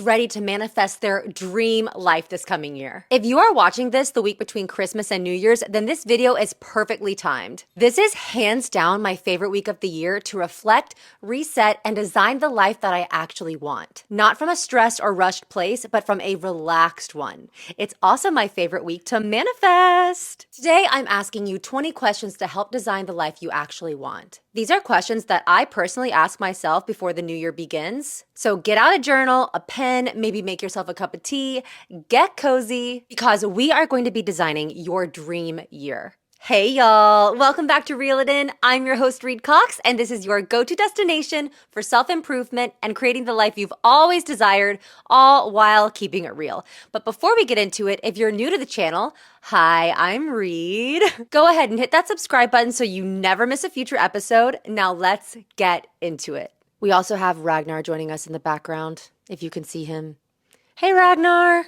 ready to manifest their dream life this coming year. If you are watching this the week between Christmas and New Year's, then this video is perfectly timed. This is hands down my favorite week of the year to reflect, reset, and design the life that I actually want. Not from a stressed or rushed place, but from a relaxed one. It's also my favorite week to manifest. Today, I'm asking you 20 questions to help design the life you actually want. These are questions that I personally ask myself before the new year begins. So get out a journal, a pen, maybe make yourself a cup of tea, get cozy, because we are going to be designing your dream year. Hey y'all, welcome back to Reel It In. I'm your host Reed Cox, and this is your go-to destination for self-improvement and creating the life you've always desired, all while keeping it real. But before we get into it, if you're new to the channel, hi, I'm Reed. Go ahead and hit that subscribe button so you never miss a future episode. Now let's get into it. We also have Ragnar joining us in the background, if you can see him. Hey Ragnar!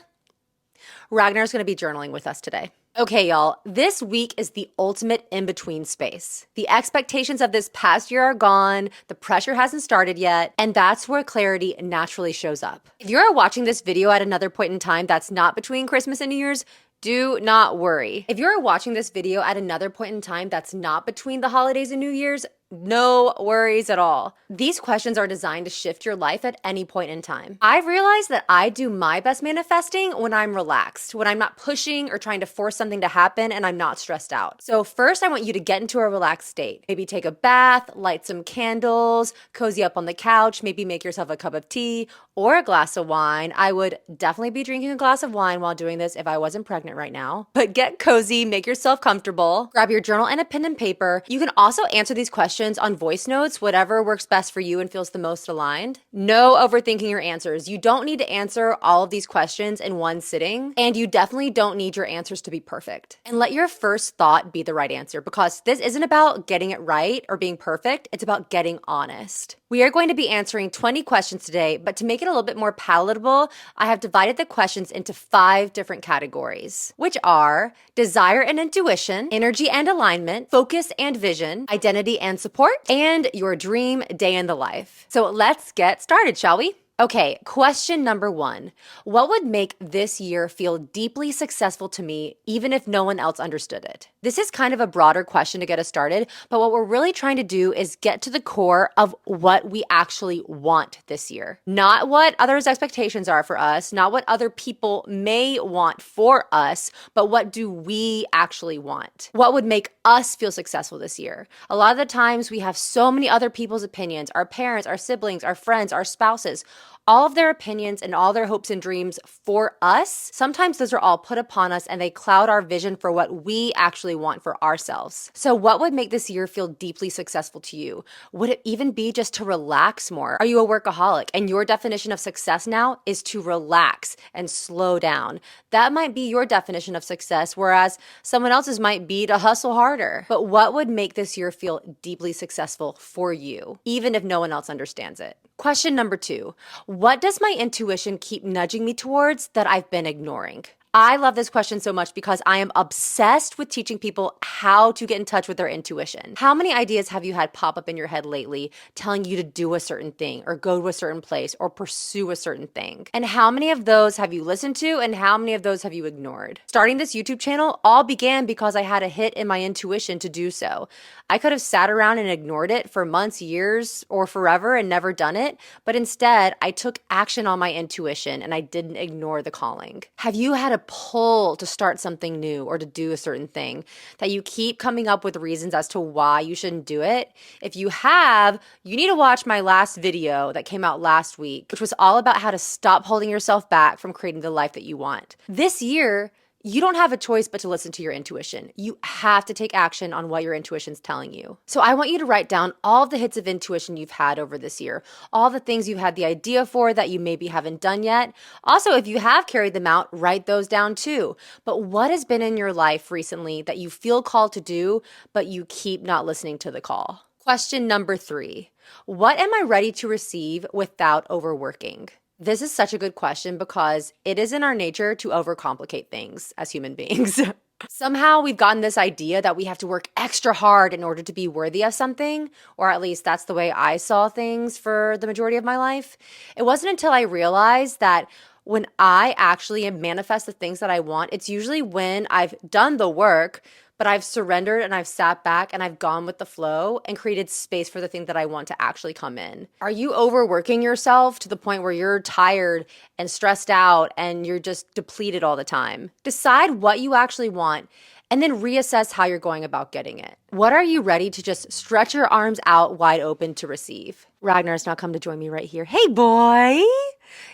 Ragnar's gonna be journaling with us today. Okay, y'all, this week is the ultimate in-between space. The expectations of this past year are gone, the pressure hasn't started yet, and that's where clarity naturally shows up. If you're watching this video at another point in time that's not between Christmas and New Year's, do not worry. If you're watching this video at another point in time that's not between the holidays and New Year's, no worries at all. These questions are designed to shift your life at any point in time. I've realized that I do my best manifesting when I'm relaxed, when I'm not pushing or trying to force something to happen and I'm not stressed out. So first, I want you to get into a relaxed state. Maybe take a bath, light some candles, cozy up on the couch, maybe make yourself a cup of tea or a glass of wine. I would definitely be drinking a glass of wine while doing this if I wasn't pregnant right now. But get cozy, make yourself comfortable, grab your journal and a pen and paper. You can also answer these questions on voice notes, whatever works best for you and feels the most aligned. No overthinking your answers. You don't need to answer all of these questions in one sitting, and you definitely don't need your answers to be perfect. And let your first thought be the right answer, because this isn't about getting it right or being perfect, it's about getting honest. We are going to be answering 20 questions today, but to make it a little bit more palatable, I have divided the questions into 5 different categories, which are desire and intuition, energy and alignment, focus and vision, identity and support, and your dream day in the life. So let's get started, shall we? Okay, question number 1. What would make this year feel deeply successful to me, even if no one else understood it? This is kind of a broader question to get us started, but what we're really trying to do is get to the core of what we actually want this year. Not what others' expectations are for us, not what other people may want for us, but what do we actually want? What would make us feel successful this year? A lot of the times we have so many other people's opinions, our parents, our siblings, our friends, our spouses, all of their opinions and all their hopes and dreams for us. Sometimes those are all put upon us and they cloud our vision for what we actually want for ourselves. So what would make this year feel deeply successful to you? Would it even be just to relax more? Are you a workaholic and your definition of success now is to relax and slow down? That might be your definition of success, whereas someone else's might be to hustle harder. But what would make this year feel deeply successful for you, even if no one else understands it? Question number 2, what does my intuition keep nudging me towards that I've been ignoring? I love this question so much because I am obsessed with teaching people how to get in touch with their intuition. How many ideas have you had pop up in your head lately telling you to do a certain thing or go to a certain place or pursue a certain thing? And how many of those have you listened to and how many of those have you ignored? Starting this YouTube channel all began because I had a hit in my intuition to do so. I could have sat around and ignored it for months, years, or forever and never done it, but instead I took action on my intuition and I didn't ignore the calling. Have you had a pull to start something new or to do a certain thing that you keep coming up with reasons as to why you shouldn't do it? If you have, you need to watch my last video that came out last week, which was all about how to stop holding yourself back from creating the life that you want. This year, you don't have a choice but to listen to your intuition. You have to take action on what your intuition's telling you. So I want you to write down all of the hits of intuition you've had over this year, all the things you've had the idea for that you maybe haven't done yet. Also, if you have carried them out, write those down too. But what has been in your life recently that you feel called to do, but you keep not listening to the call? Question number 3, what am I ready to receive without overworking? This is such a good question because it is in our nature to overcomplicate things as human beings. Somehow we've gotten this idea that we have to work extra hard in order to be worthy of something, or at least that's the way I saw things for the majority of my life. It wasn't until I realized that when I actually manifest the things that I want, it's usually when I've done the work, but I've surrendered and I've sat back and I've gone with the flow and created space for the thing that I want to actually come in. Are you overworking yourself to the point where you're tired and stressed out and you're just depleted all the time? Decide what you actually want and then reassess how you're going about getting it. What are you ready to just stretch your arms out wide open to receive? Ragnar's now come to join me right here. Hey, boy.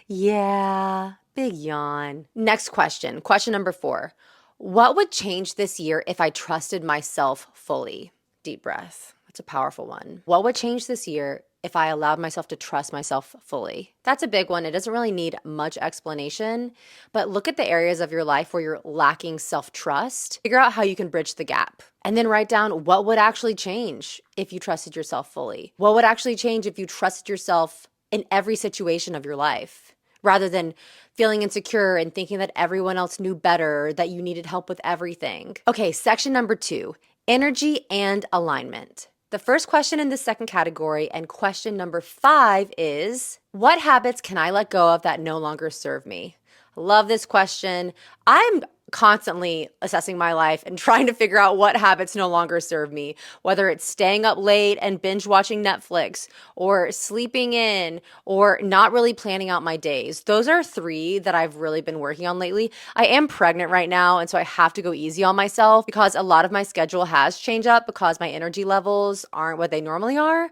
Yeah, big yawn. Next question. Question number 4. What would change this year if I trusted myself fully? Deep breath. That's a powerful one. What would change this year if I allowed myself to trust myself fully? That's a big one. It doesn't really need much explanation, but look at the areas of your life where you're lacking self-trust. Figure out how you can bridge the gap. And then write down what would actually change if you trusted yourself fully. What would actually change if you trusted yourself in every situation of your life, rather than feeling insecure and thinking that everyone else knew better, that you needed help with everything. Okay, section number 2, energy and alignment. The first question in the second category and question number 5 is, what habits can I let go of that no longer serve me? I love this question. I'm constantly assessing my life and trying to figure out what habits no longer serve me, whether it's staying up late and binge watching Netflix or sleeping in or not really planning out my days. Those are 3 that I've really been working on lately. I am pregnant right now, and so I have to go easy on myself because a lot of my schedule has changed up because my energy levels aren't what they normally are.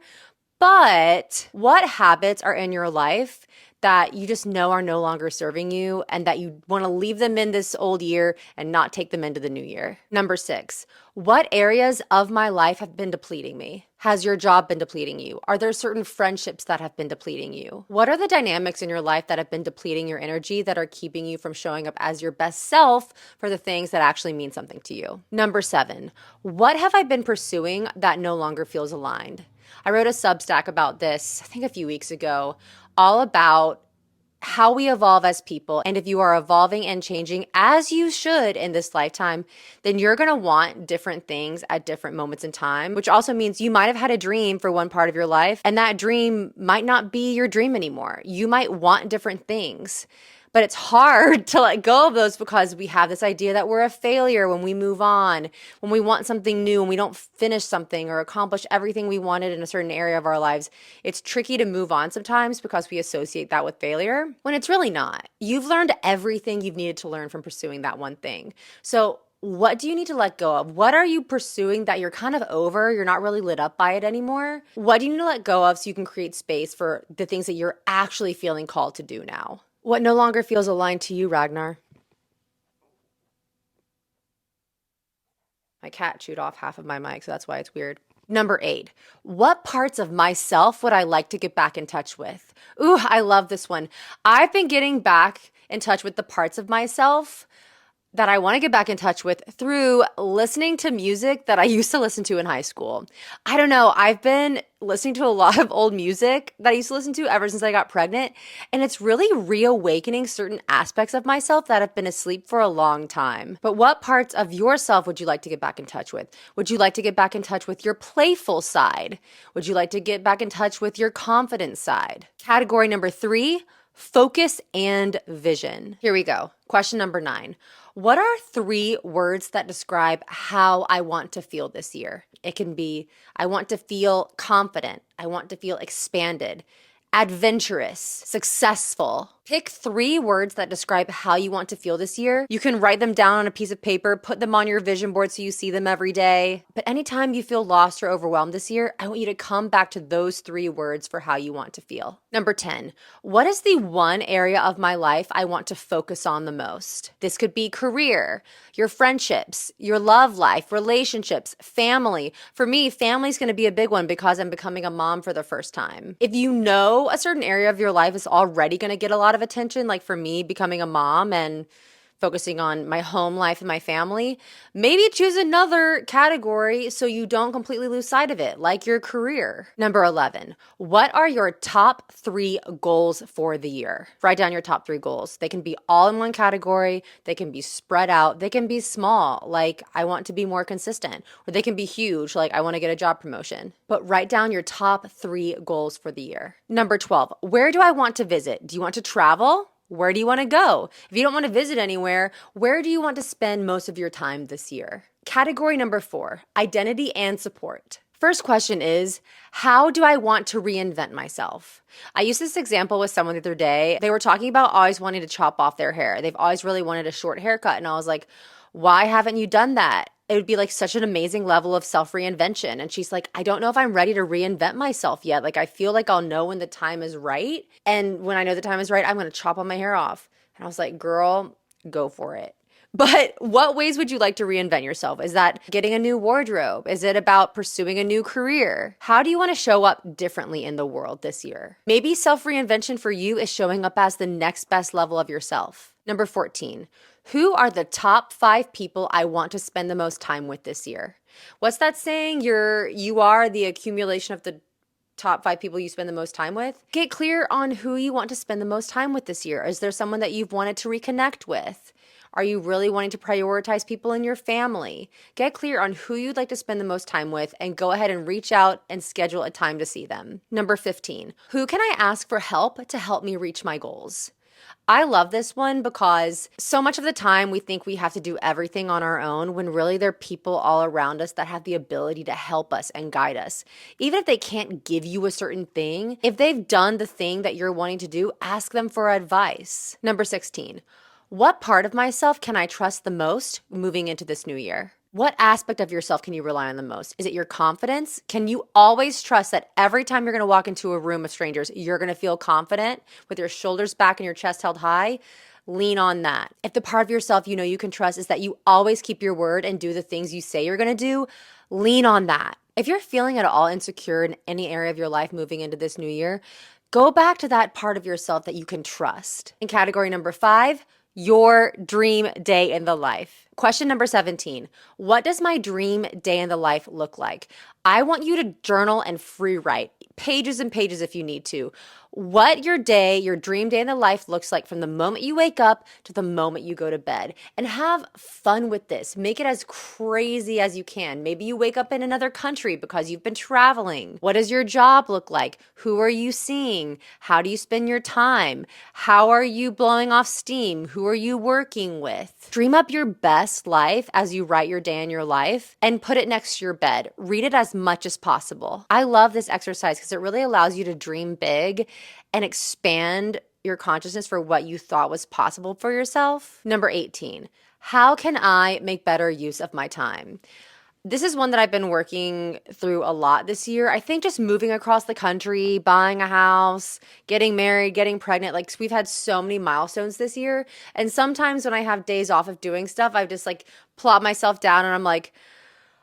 But what habits are in your life that you just know are no longer serving you and that you want to leave them in this old year and not take them into the new year? Number 6, what areas of my life have been depleting me? Has your job been depleting you? Are there certain friendships that have been depleting you? What are the dynamics in your life that have been depleting your energy that are keeping you from showing up as your best self for the things that actually mean something to you? Number 7, what have I been pursuing that no longer feels aligned? I wrote a Substack about this, I think a few weeks ago, all about how we evolve as people. And if you are evolving and changing as you should in this lifetime, then you're going to want different things at different moments in time, which also means you might have had a dream for one part of your life, and that dream might not be your dream anymore. You might want different things. But it's hard to let go of those because we have this idea that we're a failure when we move on, when we want something new and we don't finish something or accomplish everything we wanted in a certain area of our lives. It's tricky to move on sometimes because we associate that with failure when it's really not. You've learned everything you've needed to learn from pursuing that one thing. So what do you need to let go of? What are you pursuing that you're kind of over? You're not really lit up by it anymore? What do you need to let go of so you can create space for the things that you're actually feeling called to do now? What no longer feels aligned to you, Ragnar? My cat chewed off half of my mic, so that's why it's weird. Number 8, what parts of myself would I like to get back in touch with? Ooh, I love this one. I've been getting back in touch with the parts of myself that I want to get back in touch with through listening to music that I used to listen to in high school. I don't know, I've been listening to a lot of old music that I used to listen to ever since I got pregnant, and it's really reawakening certain aspects of myself that have been asleep for a long time. But what parts of yourself would you like to get back in touch with? Would you like to get back in touch with your playful side? Would you like to get back in touch with your confident side? Category number 3, focus and vision. Here we go. Question number 9. What are 3 words that describe how I want to feel this year? It can be, I want to feel confident. I want to feel expanded, adventurous, successful. Pick 3 words that describe how you want to feel this year. You can write them down on a piece of paper, put them on your vision board so you see them every day. But anytime you feel lost or overwhelmed this year, I want you to come back to those 3 words for how you want to feel. Number 10, what is the one area of my life I want to focus on the most? This could be career, your friendships, your love life, relationships, family. For me, family is going to be a big one because I'm becoming a mom for the first time. If you know a certain area of your life is already going to get a lot of attention, like for me, becoming a mom and focusing on my home life and my family, maybe choose another category so you don't completely lose sight of it, like your career. Number 11, what are your top 3 goals for the year? Write down your top 3 goals. They can be all in one category, they can be spread out, they can be small, like I want to be more consistent, or they can be huge, like I want to get a job promotion. But write down your top 3 goals for the year. Number 12, where do I want to visit? Do you want to travel? Where do you want to go? If you don't want to visit anywhere, where do you want to spend most of your time this year? Category number 4, identity and support. First question is, how do I want to reinvent myself? I used this example with someone the other day. They were talking about always wanting to chop off their hair. They've always really wanted a short haircut. And I was like, why haven't you done that? It would be like such an amazing level of self-reinvention. And she's like, I don't know if I'm ready to reinvent myself yet. Like, I feel like I'll know when the time is right. And when I know the time is right, I'm going to chop all my hair off. And I was like, girl, go for it. But what ways would you like to reinvent yourself? Is that getting a new wardrobe? Is it about pursuing a new career? How do you want to show up differently in the world this year? Maybe self-reinvention for you is showing up as the next best level of yourself. Number 14, who are the top 5 people I want to spend the most time with this year? What's that saying? You are the accumulation of the top 5 people you spend the most time with. Get clear on who you want to spend the most time with this year. Is there someone that you've wanted to reconnect with? Are you really wanting to prioritize people in your family? Get clear on who you'd like to spend the most time with and go ahead and reach out and schedule a time to see them. Number 15, who can I ask for help to help me reach my goals? I love this one because so much of the time we think we have to do everything on our own when really there are people all around us that have the ability to help us and guide us. Even if they can't give you a certain thing, if they've done the thing that you're wanting to do, ask them for advice. Number 16, what part of myself can I trust the most moving into this new year? What aspect of yourself can you rely on the most? Is it your confidence? Can you always trust that every time you're going to walk into a room of strangers, you're going to feel confident with your shoulders back and your chest held high? Lean on that. If the part of yourself you know you can trust is that you always keep your word and do the things you say you're going to do, lean on that. If you're feeling at all insecure in any area of your life moving into this new year, go back to that part of yourself that you can trust. In category number 5, your dream day in the life. Question number 17, what does my dream day in the life look like? I want you to journal and free write, pages and pages if you need to, what your day, your dream day in the life looks like from the moment you wake up to the moment you go to bed. And have fun with this. Make it as crazy as you can. Maybe you wake up in another country because you've been traveling. What does your job look like? Who are you seeing? How do you spend your time? How are you blowing off steam? Who are you working with? Dream up your best life as you write your day in your life and put it next to your bed. Read it as much as possible. I love this exercise because it really allows you to dream big and expand your consciousness for what you thought was possible for yourself. Number 18, how can I make better use of my time? This is one that I've been working through a lot this year. I think just moving across the country, buying a house, getting married, getting pregnant, like we've had so many milestones this year. And sometimes when I have days off of doing stuff, I've just like plot myself down and I'm like,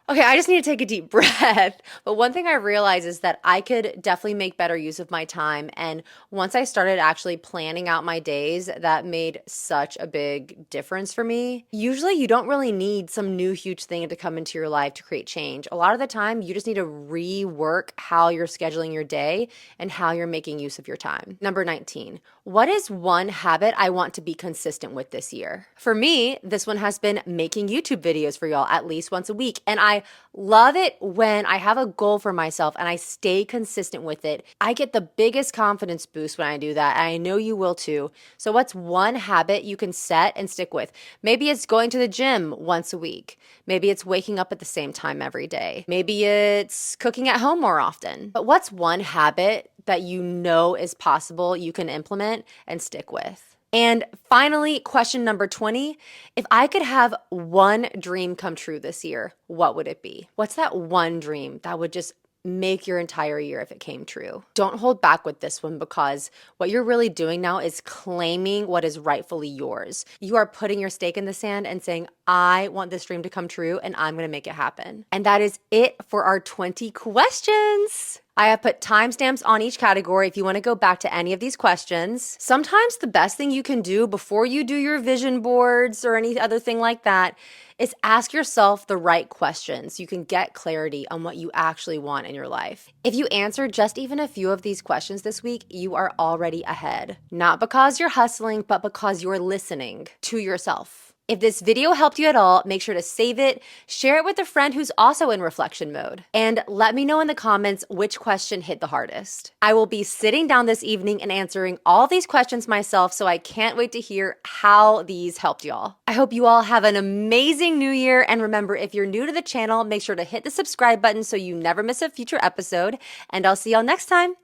okay, I just need to take a deep breath. But one thing I realized is that I could definitely make better use of my time. And once I started actually planning out my days, that made such a big difference for me. Usually you don't really need some new huge thing to come into your life to create change. A lot of the time, you just need to rework how you're scheduling your day and how you're making use of your time. Number 19, what is one habit I want to be consistent with this year? For me, this one has been making YouTube videos for y'all at least once a week. And I love it when I have a goal for myself and I stay consistent with it. I get the biggest confidence boost when I do that. And I know you will too. So what's one habit you can set and stick with? Maybe it's going to the gym once a week. Maybe it's waking up at the same time every day. Maybe it's cooking at home more often. But what's one habit that you know is possible you can implement and stick with? And finally, question number 20, if I could have one dream come true this year, what would it be? What's that one dream that would just make your entire year if it came true? Don't hold back with this one because what you're really doing now is claiming what is rightfully yours. You are putting your stake in the sand and saying, I want this dream to come true and I'm gonna make it happen. And that is it for our 20 questions. I have put timestamps on each category if you want to go back to any of these questions. Sometimes the best thing you can do before you do your vision boards or any other thing like that is ask yourself the right questions. You can get clarity on what you actually want in your life. If you answer just even a few of these questions this week, you are already ahead. Not because you're hustling, but because you're listening to yourself. If this video helped you at all, make sure to save it, share it with a friend who's also in reflection mode, and let me know in the comments which question hit the hardest. I will be sitting down this evening and answering all these questions myself, so I can't wait to hear how these helped y'all. I hope you all have an amazing new year, and remember, if you're new to the channel, make sure to hit the subscribe button so you never miss a future episode, and I'll see y'all next time.